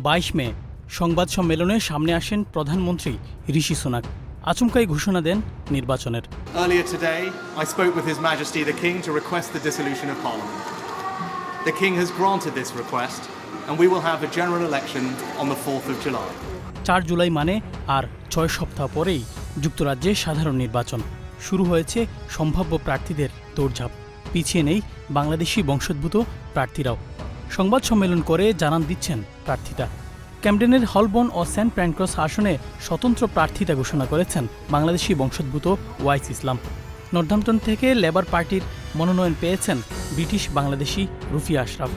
22 মে সংবাদ সম্মেলনে সামনে আসেন প্রধানমন্ত্রী ঋষি সুনাক। আচমকাই ঘোষণা দেন নির্বাচনের। Earlier today, I spoke with His Majesty the King to request the dissolution of Parliament. The King has granted this request, and we will have a general election on the 4th of July. 4 July মানে আর 6 সপ্তাহ পরেই যুক্তরাজ্যে সাধারণ নির্বাচন শুরু হয়েছে। সম্ভাব্য প্রার্থীদের দৌড়ঝাঁপ, পিছিয়ে নেই বাংলাদেশি বংশোদ্ভূত প্রার্থীরাও। সংবাদ সম্মেলন করে জানান দিচ্ছেন প্রার্থীতা। ক্যামডেনের হলবর্ন ও সেন্ট প্যানক্রস আসনে স্বতন্ত্র প্রার্থীতা ঘোষণা করেছেন বাংলাদেশি বংশোদ্ভূত ওয়াইস ইসলাম। নর্দাম্পটন থেকে লেবার পার্টির মনোনয়ন পেয়েছেন British Bangladeshi Rufia Ashraf.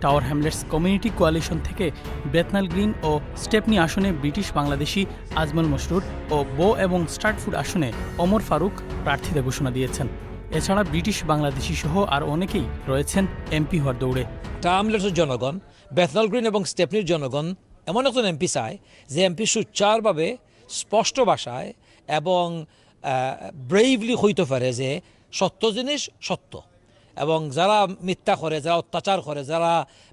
Tower Hamlets community coalition থেকে বেথনাল গ্রিন ও স্টেপনি আসনে ব্রিটিশ বাংলাদেশি আজমল মসরুর ও বো এবং স্ট্রাটফুড আসনে ওমর ফারুক প্রার্থীতা ঘোষণা দিয়েছেন। এছাড়া ব্রিটিশ বাংলাদেশি সহ আর অনেকেই রয়েছেন এমপি হওয়ার দৌড়ে। টাওয়ার হ্যামলেটসের জনগণ, বেথনাল গ্রিন এবং স্টেপনির জনগণ এমন একজন এমপি চায় যে এমপি সুচারভাবে স্পষ্ট ভাষায় এবং ব্রেইভলি হইতে পারে যে সত্য জিনিস সত্য, এবং যারা মিথ্যা করে, যারা অত্যাচার করে, যারা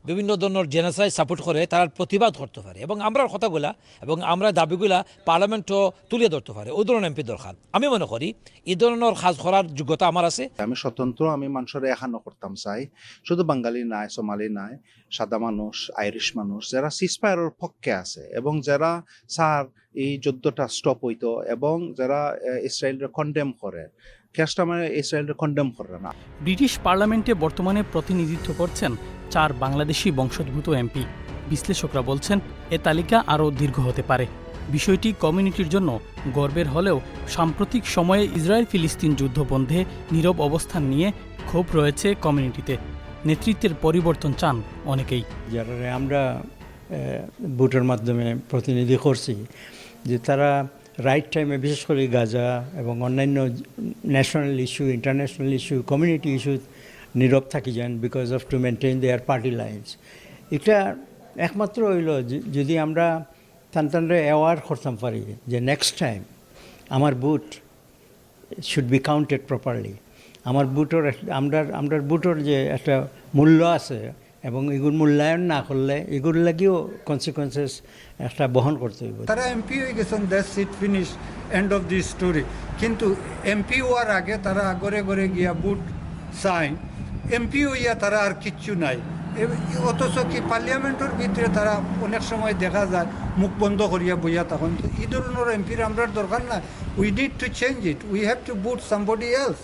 বিভিন্ন ধরনের জেনোসাইড সাপোর্ট করে, তার প্রতিবাদ করতে পারে এবং আমরা কথাগুলা এবং আমরা দাবিগুলা পার্লামেন্টও তুলে ধরতে পারে। ওই ধরনের এমপি দরকার। আমি মনে করি এই ধরনের কাজ করার যোগ্যতা আমার আছে। আমি স্বতন্ত্র, আমি মানুষের এখানো করতাম চাই, শুধু বাঙালি নাই, সোমালি নাই, সাদা মানুষ, আইরিশ মানুষ যারা সিজফায়ারের পক্ষে আছে এবং যারা স্যার এই যুদ্ধটা স্টপ হইতো এবং যারা ইসরায়েলের কন্ডেম করে। ব্রিটিশ পার্লামেন্টে বর্তমানে প্রতিনিধিত্ব করছেন 4 বাংলাদেশি বংশোদ্ভূত এমপি। বিশ্লেষকরা বলছেন এ তালিকা আরও দীর্ঘ হতে পারে। বিষয়টি কমিউনিটির জন্য গর্বের হলেও সাম্প্রতিক সময়ে ইসরায়েল ফিলিস্তিন যুদ্ধ বন্ধে নীরব অবস্থান নিয়ে ক্ষোভ রয়েছে কমিউনিটিতে। নেতৃত্বের পরিবর্তন চান অনেকেই। যারা আমরা ভোটের মাধ্যমে প্রতিনিধি করছি যে তারা রাইট টাইমে, বিশেষ করে গাজা এবং অন্যান্য national issue, international issue, community issue নীরব থাকি যান because of to maintain their party lines. এটা একমাত্র হইল যদি আমরা তানতানরে অ্যাওয়ার করতাম পারি যে নেক্সট টাইম আমার vote should be counted properly. আমার ভোটের আমরা ভোটের যে একটা মূল্য আছে এবং এগুলো মূল্যায়ন না করলে এগুলো লাগিও কনসিকুয়েন্সেস একটা বহন করতে হইব। তারা এমপি হয়ে গেছেন, that's it, finish, end of the story. কিন্তু এমপি হওয়ার আগে তারা ঘরে ঘরে গিয়া বুট চাই, এমপি হইয়া তারা আর কিচ্ছু নাই। অথচ কি পার্লামেন্টের ভিতরে তারা অনেক সময় দেখা যায় মুখ বন্ধ করিয়া বইয়া তখন। এই ধরনের এমপির আমরা দরকার না। We need to change it, we have to boot somebody else.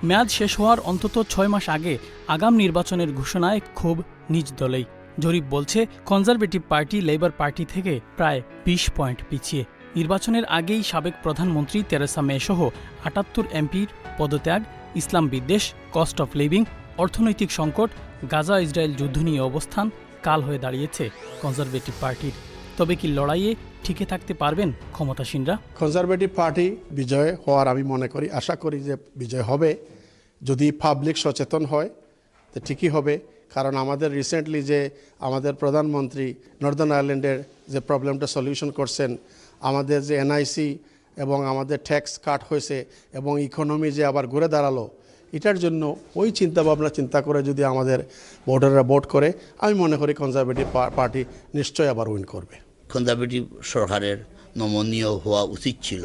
মেয়াদ শেষ হওয়ার অন্তত 6 মাস আগে আগাম নির্বাচনের ঘোষণায় ক্ষোভ নিজ দলেই। জরিপ বলছে কনজারভেটিভ পার্টি লেবার পার্টি থেকে প্রায় 20 পয়েন্ট পিছিয়ে। নির্বাচনের আগেই সাবেক প্রধানমন্ত্রী তেরেসা মে সহ 78 এমপির পদত্যাগ, ইসলাম বিদ্বেষ, কস্ট অফ লিভিং, অর্থনৈতিক সংকট, গাজা ইসরায়েল যুদ্ধ নিয়ে অবস্থান কাল হয়ে দাঁড়িয়েছে কনজারভেটিভ পার্টির। তবে কি লড়াইয়ে টিকে থাকতে পারবেন ক্ষমতাসীনরা? কনজারভেটিভ পার্টি বিজয় হওয়ার আমি মনে করি, আশা করি যে বিজয় হবে। যদি পাবলিক সচেতন হয় তো ঠিকই হবে। কারণ আমাদের রিসেন্টলি যে আমাদের প্রধানমন্ত্রী নর্দার্ন আয়ারল্যান্ডের যে প্রবলেমটা সলিউশন করছেন, আমাদের যে এনআইসি এবং আমাদের ট্যাক্স কাট হয়েছে এবং ইকোনমি যে আবার ঘুরে দাঁড়ালো, এটার জন্য ওই চিন্তা করে যদি আমাদের ভোটাররা ভোট করে, আমি মনে করি কনজারভেটিভ পার্টি নিশ্চয়ই আবার উইন করবে। কনজারভেটিভ সরকারের নমনীয় হওয়া উচিত ছিল।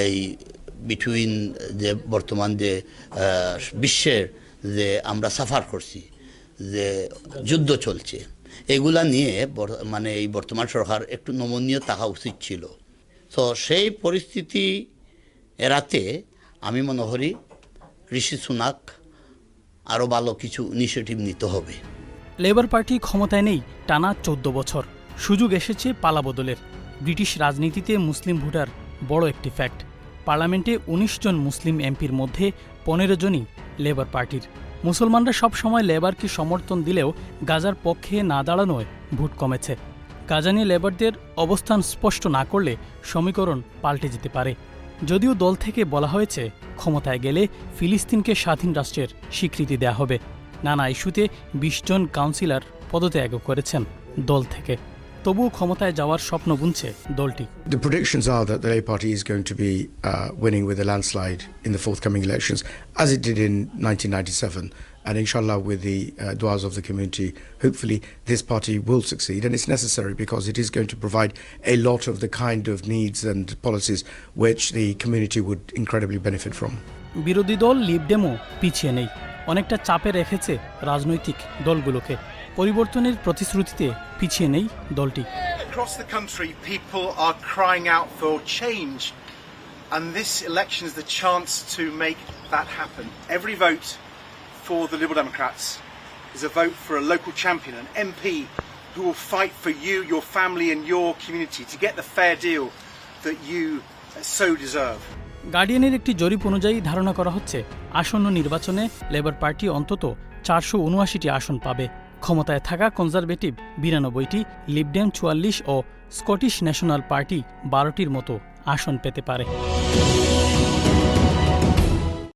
এই বিটুইন যে বর্তমান যে বিশ্বের যে আমরা সাফার করছি, যে যুদ্ধ চলছে, এগুলা নিয়ে মানে এই বর্তমান সরকার একটু নমনীয় থাকা উচিত ছিল। তো সেই পরিস্থিতি এড়াতে আমি মনে করি ঋষি সুনাক আরও ভালো কিছু ইনিশিয়েটিভ নিতে হবে। লেবার পার্টি ক্ষমতায় নেই টানা 14 বছর। সুযোগ এসেছে পালাবদলের। ব্রিটিশ রাজনীতিতে মুসলিম ভোটার বড় একটি ফ্যাক্ট। পার্লামেন্টে 19 জন মুসলিম এমপির মধ্যে 15 জনই লেবার পার্টির। মুসলমানরা সব সময় লেবারকে সমর্থন দিলেও গাজার পক্ষে না দাঁড়ানোয় ভোট কমেছে। গাজা নিয়ে লেবারদের অবস্থান স্পষ্ট না করলে সমীকরণ পাল্টে যেতে পারে। যদিও দল থেকে বলা হয়েছে ক্ষমতায় গেলে ফিলিস্তিনকে স্বাধীন রাষ্ট্রের স্বীকৃতি দেয়া হবে। নানা ইস্যুতে 20 জন কাউন্সিলর পদত্যাগ করেছেন দল থেকে। তবুও ক্ষমতায় যাওয়ার স্বপ্ন বুনছে দলটি। The predictions are that the Labour Party is going to be winning with a landslide in the forthcoming elections, as it did in 1997. And inshallah, with the du'as of the community, hopefully this party will succeed. And it's necessary because it is going to provide a lot of the kind of needs and policies which the community would incredibly benefit from. বিরোধী দল লিব ডেমও পিছিয়ে নেই, অনেকটা চাপে রেখেছে রাজনৈতিক দলগুলোকে। পরিবর্তনের প্রতিশ্রুতিতে পিছিয়ে নেই দলটি। Across the country, people are crying out for change, and this election is the chance to make that happen. Every vote for the Liberal Democrats is a vote for a local champion, an MP who will fight for you, your family and your community to get the fair deal that you so deserve. গার্ডিয়ানের একটি জরিপ অনুযায়ী ধারণা করা হচ্ছে আসন্ন নির্বাচনে labour party অন্তত 479টি আসন পাবে। ক্ষমতায় থাকা কনজারভেটিভ 92টি, লিবডেম 44 ও স্কটিশ ন্যাশনাল পার্টি 12টির মতো আসন পেতে পারে।